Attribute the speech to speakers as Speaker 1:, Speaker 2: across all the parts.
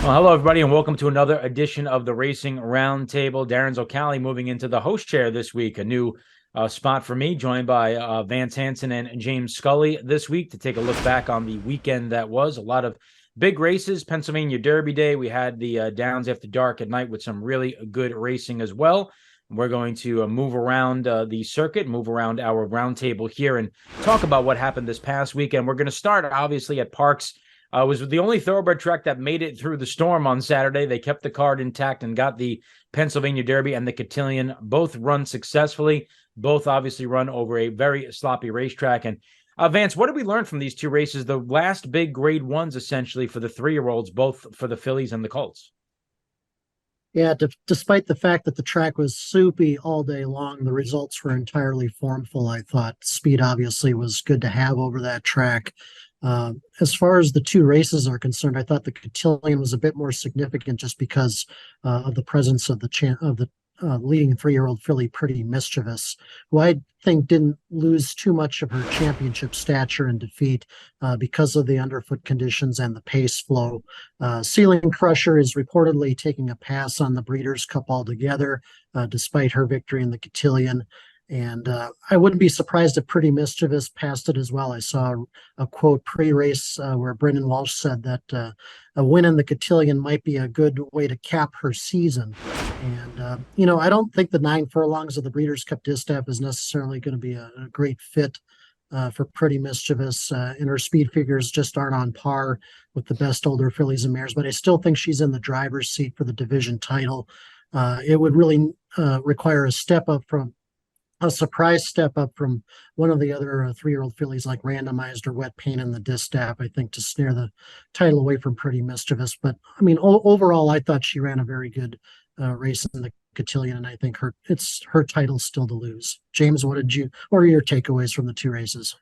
Speaker 1: Well, hello, everybody, and welcome to another edition of the Racing Roundtable. Darin Zoccali moving into the host chair this week, a new spot for me, joined by Vance, Hanson, and James Scully this week to take a look back on the weekend that was. A lot of big races, Pennsylvania Derby Day. We had the Downs After Dark at night with some really good racing as well. We're going to move around the circuit, move around our roundtable here, and talk about what happened this past weekend. We're going to start, obviously, at Parx. Was the only thoroughbred track that made it through the storm on Saturday. They kept the card intact and got the Pennsylvania Derby and the Cotillion both run successfully. Both obviously run over a very sloppy racetrack. And Vance, what did we learn from these two races? The last big grade ones, essentially, for the 3-year-olds, both for the fillies and the colts.
Speaker 2: Yeah, despite the fact that the track was soupy all day long, the results were entirely formful. I thought speed obviously was good to have over that track. As far as the two races are concerned, I thought the Cotillion was a bit more significant just because of the presence of the leading 3-year-old filly, Pretty Mischievous, who I think didn't lose too much of her championship stature in defeat because of the underfoot conditions and the pace flow. Ceiling Crusher is reportedly taking a pass on the Breeders' Cup altogether, despite her victory in the Cotillion. And I wouldn't be surprised if Pretty Mischievous passed it as well. I saw a quote pre-race where Brendan Walsh said that a win in the Cotillion might be a good way to cap her season. And, I don't think the 9 furlongs of the Breeders' Cup Distaff is necessarily going to be a great fit for Pretty Mischievous. And her speed figures just aren't on par with the best older fillies and mares, but I still think she's in the driver's seat for the division title. It would really require a surprise step up from one of the other 3-year-old fillies like Randomized or Wet Paint in the Distaff, I think, to snare the title away from Pretty Mischievous. But I mean, overall, I thought she ran a very good race in the Cotillion, and I think it's her title still to lose. James, what are your takeaways from the two races?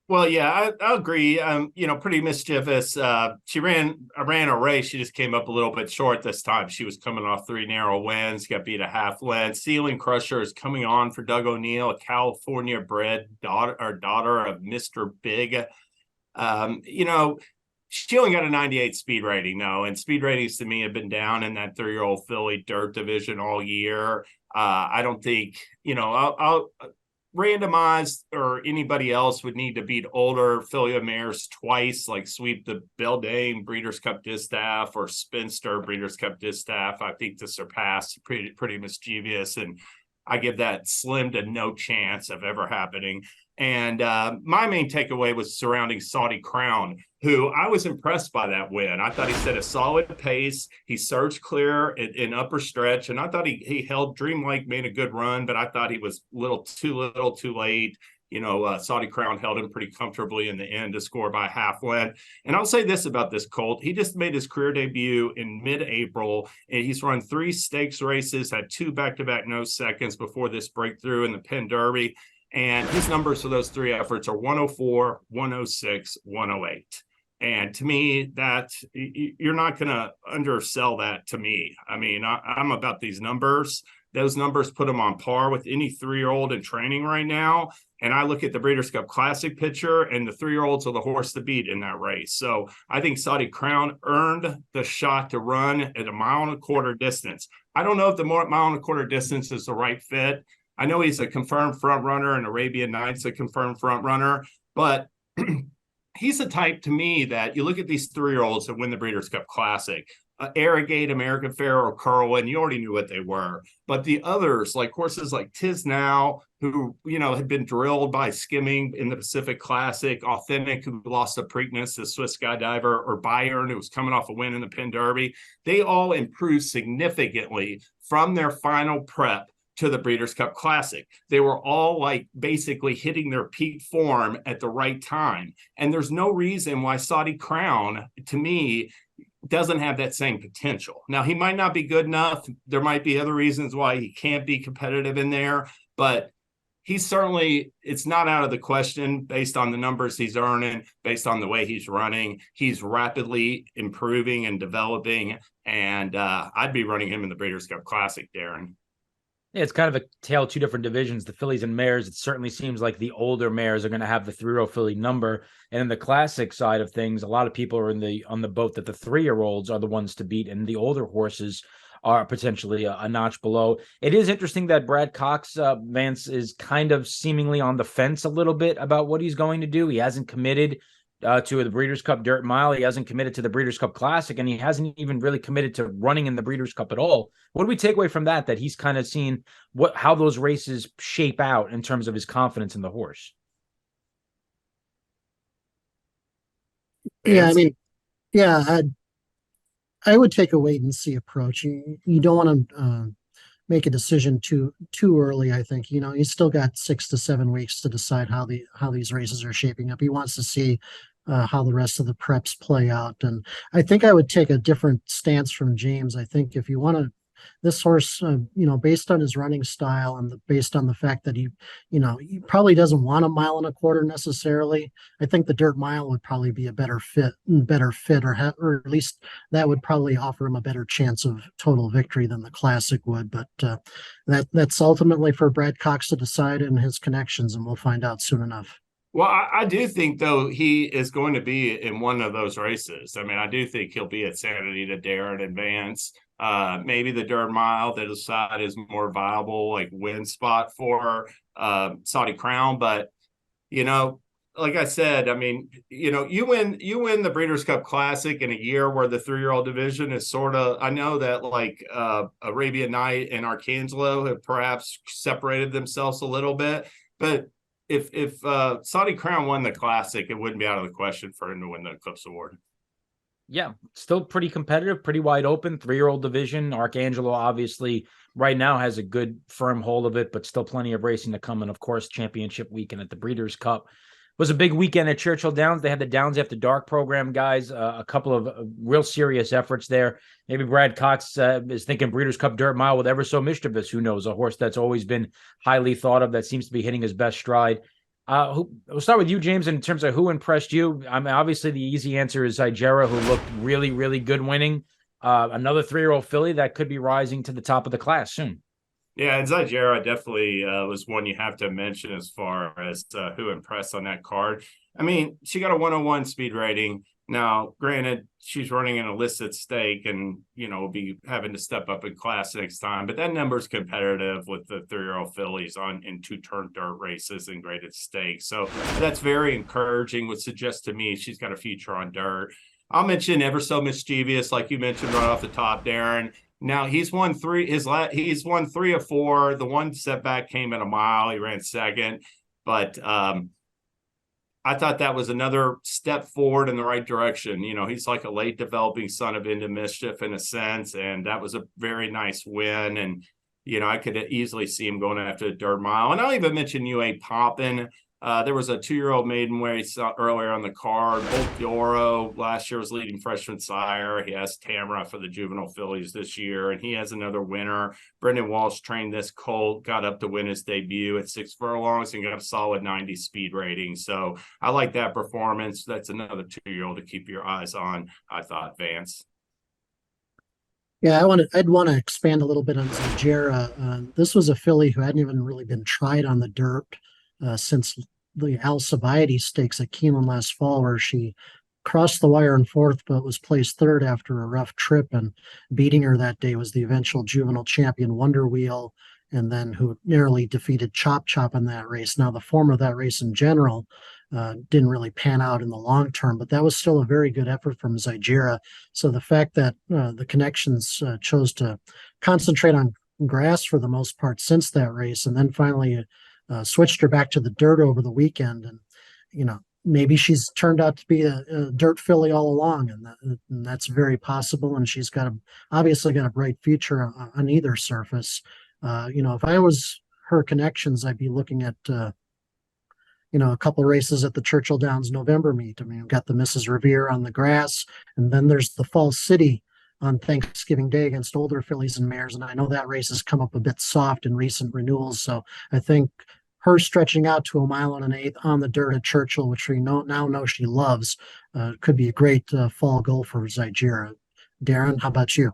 Speaker 3: Well, yeah, I agree. Pretty Mischievous. She ran a race. She just came up a little bit short this time. She was coming off 3 narrow wins, got beat a half length. Ceiling Crusher is coming on for Doug O'Neill, a California bred daughter of Mr. Big. She only got a 98 speed rating, though, and speed ratings to me have been down in that 3-year-old filly dirt division all year. I don't think, I'll Randomized or anybody else would need to beat older filly mares twice, like sweep the Beldame Breeders' Cup Distaff or Spinster Breeders' Cup Distaff, I think, to surpass pretty Mischievous. And I give that slim to no chance of ever happening. And my main takeaway was surrounding Saudi Crown, who I was impressed by that win. I thought he set a solid pace. He surged clear in upper stretch, and I thought he held Dreamlike, made a good run, but I thought he was little too late. Saudi Crown held him pretty comfortably in the end to score by half length. And I'll say this about this colt. He just made his career debut in mid-April, and he's run 3 stakes races, had 2 back-to-back no seconds before this breakthrough in the Penn Derby. And his numbers for those 3 efforts are 104, 106, 108. And to me, that you're not going to undersell that to me. I mean, I'm about these numbers. Those numbers put him on par with any 3-year-old in training right now. And I look at the Breeders' Cup Classic picture, and the 3-year-olds are the horse to beat in that race. So I think Saudi Crown earned the shot to run at a 1.25 mile distance. I don't know if the 1.25 mile distance is the right fit. I know he's a confirmed front runner, and Arabian Nights a confirmed front runner, but he's the type to me that you look at these 3-year-olds that win the Breeders' Cup Classic, Arrogate, American Pharaoh, Curlin, you already knew what they were. But the others, like horses like Tiz Now, who, had been drilled by skimming in the Pacific Classic, Authentic, who lost to Preakness, the Swiss skydiver, or Bayern, who was coming off a win in the Penn Derby, they all improved significantly from their final prep to the Breeders' Cup Classic. They were all like basically hitting their peak form at the right time. And there's no reason why Saudi Crown, to me, doesn't have that same potential. Now, he might not be good enough. There might be other reasons why he can't be competitive in there, but he's certainly, it's not out of the question based on the numbers he's earning, based on the way he's running. He's rapidly improving and developing, and I'd be running him in the Breeders' Cup Classic, Darin.
Speaker 1: Yeah, it's kind of a tale of two different divisions. The fillies and mares, it certainly seems like the older mares are going to have the 3-year-old filly number. And in the classic side of things, a lot of people are on the boat that the 3-year-olds are the ones to beat, and the older horses are potentially a notch below. It is interesting that Brad Cox, Vance, is kind of seemingly on the fence a little bit about what he's going to do. He hasn't committed to the Breeders' Cup Dirt Mile. He hasn't committed to the Breeders' Cup Classic, and he hasn't even really committed to running in the Breeders' Cup at all. What do we take away from that? That he's kind of seen how those races shape out in terms of his confidence in the horse.
Speaker 2: Yeah, I mean, yeah, I would take a wait and see approach. You don't want to make a decision too early. I think he's still got 6 to 7 weeks to decide how these races are shaping up. He wants to see how the rest of the preps play out, and I think I would take a different stance from James. I think if you want to. This horse, based on his running style and based on the fact that he probably doesn't want a 1.25 miles necessarily. I think the dirt mile would probably be a better fit, or at least that would probably offer him a better chance of total victory than the classic would. But that's ultimately for Brad Cox to decide and his connections, and we'll find out soon enough.
Speaker 3: Well, I do think, though, he is going to be in one of those races. I mean, I do think he'll be at Sanity to Darin and Vance. Maybe the dirt mile that his side is more viable, like win spot for Saudi Crown. But, like I said, I mean, you win the Breeders' Cup Classic in a year where the 3-year-old division is sort of, I know that like Arabian Night and Arcangelo have perhaps separated themselves a little bit, but if Saudi Crown won the Classic, it wouldn't be out of the question for him to win the Eclipse Award.
Speaker 1: Yeah, still pretty competitive, pretty wide open, 3-year-old division. Arcangelo obviously right now has a good firm hold of it, but still plenty of racing to come. And of course, championship weekend at the Breeders' Cup was a big weekend at Churchill Downs. They had the Downs After Dark program, guys, a couple of real serious efforts there. Maybe Brad Cox is thinking Breeders' Cup Dirt Mile with Ever So Mischievous. Who knows? A horse that's always been highly thought of, that seems to be hitting his best stride. We'll start with you, James, in terms of who impressed you. I mean, obviously the easy answer is Zygera, who looked really, really good winning. Another 3-year-old filly that could be rising to the top of the class soon.
Speaker 3: Yeah, and Zygera definitely was one you have to mention as far as who impressed on that card. I mean, she got a 101 speed rating. Now, granted, she's running an illicit stake and, will be having to step up in class next time. But that number's competitive with the 3-year-old fillies in 2-turn dirt races and graded stakes. So that's very encouraging, would suggest to me she's got a future on dirt. I'll mention Ever So Mischievous, like you mentioned right off the top, Darin. Now he's won 3 of 4. The one setback came at a mile. He ran second, but I thought that was another step forward in the right direction. He's like a late developing son of Into Mischief in a sense, and that was a very nice win. And I could easily see him going after the dirt mile. And I'll even mention UA Poppin. There was a 2-year-old maiden race earlier on the card. Bolt Doro last year was leading freshman sire. He has Tamara for the juvenile fillies this year, and he has another winner. Brendan Walsh trained this colt, got up to win his debut at 6 furlongs and got a solid 90 speed rating. So I like that performance. That's another 2-year-old to keep your eyes on, I thought, Vance.
Speaker 2: Yeah, I'd want to expand a little bit on Zygera. This was a filly who hadn't even really been tried on the dirt since the Alcibiades Stakes at Keeneland last fall, where she crossed the wire in 4th, but was placed 3rd after a rough trip. And beating her that day was the eventual juvenile champion Wonder Wheel, and then who narrowly defeated Chop Chop in that race. Now, the form of that race in general didn't really pan out in the long term, but that was still a very good effort from Zygera. So the fact that the connections chose to concentrate on grass for the most part since that race, and then finally switched her back to the dirt over the weekend, and maybe she's turned out to be a dirt filly all along, and that's very possible. And she's obviously got a bright future on either surface. If I was her connections, I'd be looking at a couple races at the Churchill Downs November meet. I mean, we've got the Mrs. Revere on the grass, and then there's the Falls City on Thanksgiving Day against older fillies and mares. And I know that race has come up a bit soft in recent renewals. So I think her stretching out to 1 1/8 on the dirt at Churchill, which we now know she loves, could be a great fall goal for Zygera. Darin, how about you?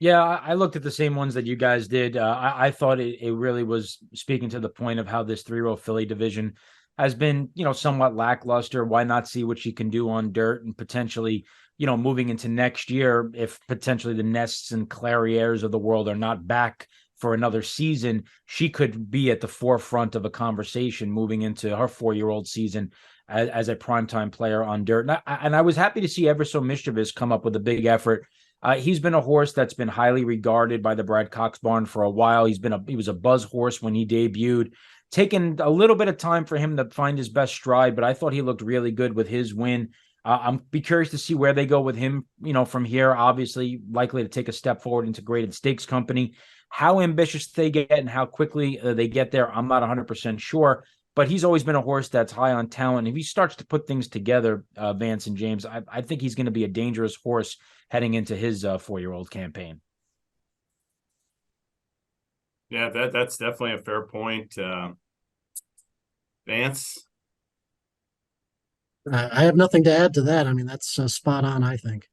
Speaker 1: Yeah, I looked at the same ones that you guys did. I thought it really was speaking to the point of how this 3-row filly division has been, somewhat lackluster. Why not see what she can do on dirt and potentially, moving into next year, if potentially the Nests and Clariers of the world are not back for another season, she could be at the forefront of a conversation moving into her 4-year-old season as a primetime player on dirt. And I was happy to see Ever So Mischievous come up with a big effort. He's been a horse that's been highly regarded by the Brad Cox barn for a while. He was a buzz horse when he debuted. Taken a little bit of time for him to find his best stride, but I thought he looked really good with his win. I'm be curious to see where they go with him, from here. Obviously, likely to take a step forward into graded stakes company. How ambitious they get and how quickly they get there, I'm not 100% sure. But he's always been a horse that's high on talent. If he starts to put things together, Vance and James, I think he's going to be a dangerous horse heading into his 4-year-old campaign.
Speaker 3: Yeah, that's definitely a fair point. Vance?
Speaker 2: I have nothing to add to that. I mean, that's spot on, I think.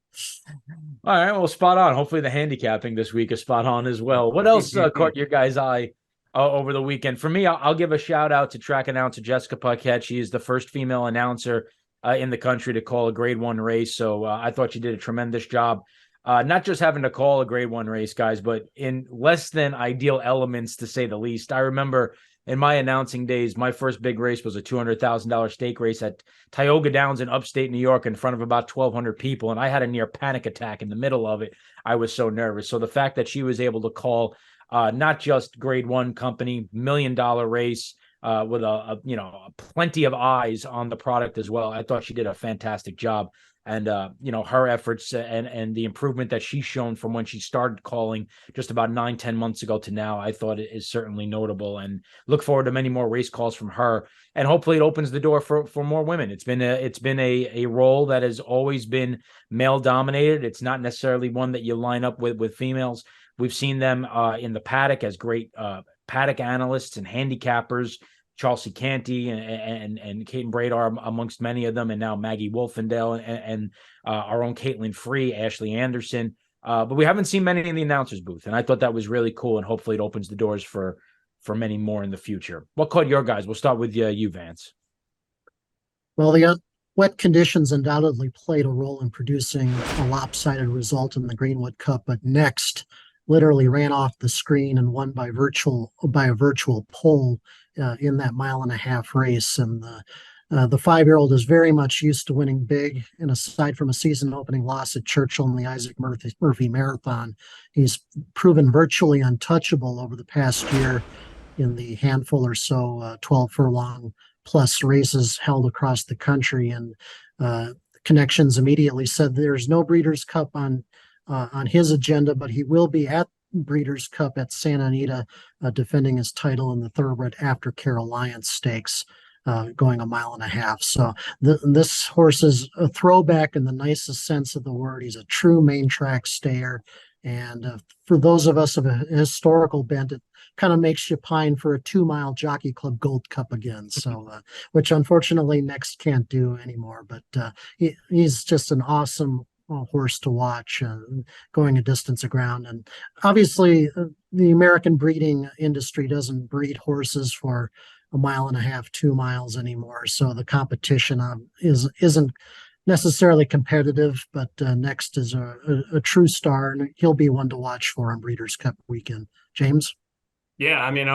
Speaker 1: All right, well, spot on. Hopefully the handicapping this week is spot on as well. What else caught your guys' eye over the weekend? For me, I'll give a shout out to track announcer Jessica Paquette. She is the first female announcer in the country to call a grade 1 race. So I thought she did a tremendous job. Not just having to call a grade 1 race, guys, but in less than ideal elements, to say the least. I remember in my announcing days, my first big race was a $200,000 stake race at Tioga Downs in upstate New York in front of about 1,200 people. And I had a near panic attack in the middle of it. I was so nervous. So the fact that she was able to call not just grade 1 company, $1 million race with plenty of eyes on the product as well. I thought she did a fantastic job. And, her efforts and the improvement that she's shown from when she started calling just about 9-10 months ago to now, I thought it is certainly notable, and look forward to many more race calls from her. And hopefully it opens the door for more women. It's been a role that has always been male dominated. It's not necessarily one that you line up with females. We've seen them in the paddock as great paddock analysts and handicappers. Chelsea Canty and Caden Bradar amongst many of them, and now Maggie Wolfendale and our own Caitlin Free, Ashley Anderson. But we haven't seen many in the announcers booth, and I thought that was really cool, and hopefully it opens the doors for many more in the future. What caught your guys? We'll start with you, Vance.
Speaker 2: Well, the wet conditions undoubtedly played a role in producing a lopsided result in the Greenwood Cup, but Next literally ran off the screen and won by a virtual pole in that 1.5-mile race. And the 5-year-old is very much used to winning big. And aside from a season-opening loss at Churchill in the Isaac Murphy Marathon, he's proven virtually untouchable over the past year in the handful or so 12 furlong plus races held across the country. And Connections immediately said there's no Breeders' Cup on his agenda, but he will be at Breeders' Cup at Santa Anita, defending his title in the Thoroughbred Aftercare Alliance Stakes, going 1.5 miles. So this horse is a throwback in the nicest sense of the word. He's a true main track stayer. And for those of us of a historical bent, it kind of makes you pine for a 2-mile Jockey Club Gold Cup again. So, which unfortunately Next can't do anymore. But he's just an awesome horse to watch, going a distance of ground. And obviously the American breeding industry doesn't breed horses for 1.5 miles, 2 miles anymore. So the competition isn't necessarily competitive, but Next is a true star, and he'll be one to watch for on Breeders' Cup weekend. James?
Speaker 3: Yeah, I mean,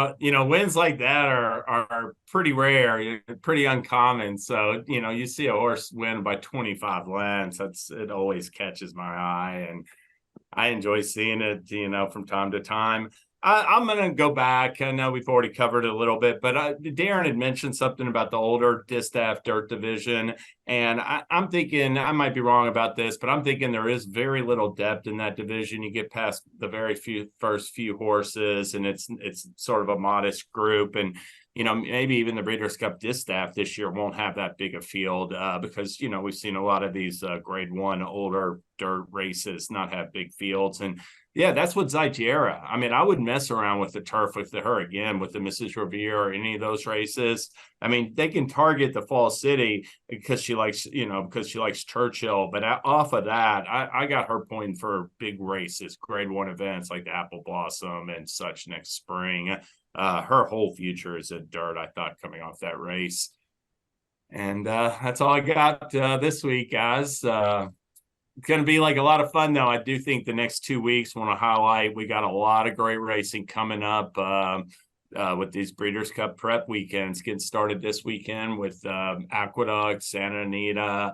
Speaker 3: wins like that are pretty rare, pretty uncommon. So, you see a horse win by 25 lengths. It always catches my eye, and I enjoy seeing it, from time to time. I'm going to go back. I know we've already covered it a little bit, but Darin had mentioned something about the older distaff dirt division. And I'm thinking, I might be wrong about this, but I'm thinking there is very little depth in that division. You get past the first few horses, and it's sort of a modest group. And, maybe even the Breeders' Cup distaff this year won't have that big a field because, we've seen a lot of these grade 1 older dirt races not have big fields. And Yeah, that's what Zaitiera. I mean, I wouldn't mess around with the turf with her again, with the Mrs. Revere or any of those races. I mean, they can target the Fall City because she likes, because she likes Churchill. But off of that, I got her pointing for big races, grade 1 events like the Apple Blossom and such next spring. Her whole future is at dirt, I thought, coming off that race. And that's all I got this week, guys. It's going to be like a lot of fun, though. I do think the next 2 weeks, want to highlight, we got a lot of great racing coming up with these Breeders' Cup prep weekends getting started this weekend with Aqueduct, Santa Anita,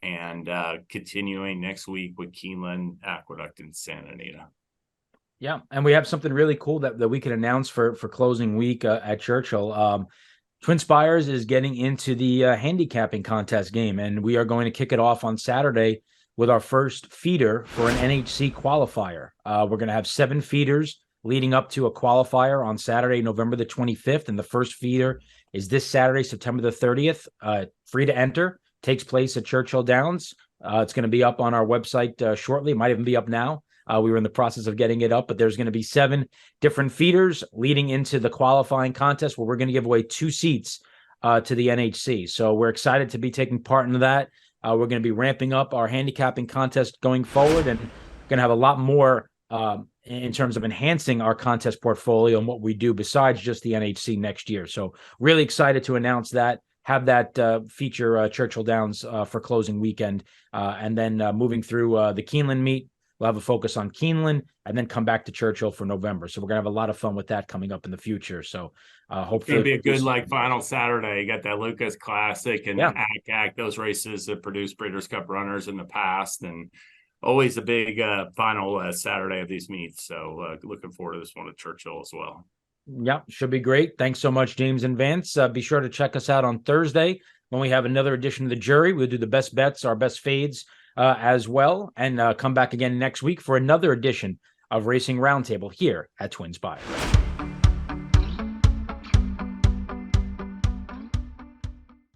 Speaker 3: and continuing next week with Keeneland, Aqueduct, and Santa Anita.
Speaker 1: Yeah, and we have something really cool that we can announce for closing week at Churchill. Twin Spires is getting into the handicapping contest game, and we are going to kick it off on Saturday with our first feeder for an NHC qualifier. We're going to have 7 feeders leading up to a qualifier on Saturday, November the 25th. And the first feeder is this Saturday, September the 30th. Free to enter, takes place at Churchill Downs. It's going to be up on our website shortly. It might even be up now. We were in the process of getting it up, but there's going to be 7 different feeders leading into the qualifying contest where we're going to give away 2 seats to the NHC. So we're excited to be taking part in that. We're going to be ramping up our handicapping contest going forward, and going to have a lot more in terms of enhancing our contest portfolio and what we do besides just the NHC next year. So really excited to announce that, have that feature Churchill Downs for closing weekend, and then moving through the Keeneland meet. We'll have a focus on Keeneland and then come back to Churchill for November. So we're going to have a lot of fun with that coming up in the future. So hopefully
Speaker 3: It's going to be a good final Saturday. You got that Lucas Classic and ACAC, those races that produced Breeders' Cup runners in the past, and always a big final Saturday of these meets. So looking forward to this one at Churchill as well.
Speaker 1: Yeah, should be great. Thanks so much, James and Vance. Be sure to check us out on Thursday when we have another edition of the Jury. We'll do the best bets, our best fades as well, and come back again next week for another edition of Racing Roundtable here at Twin Spires.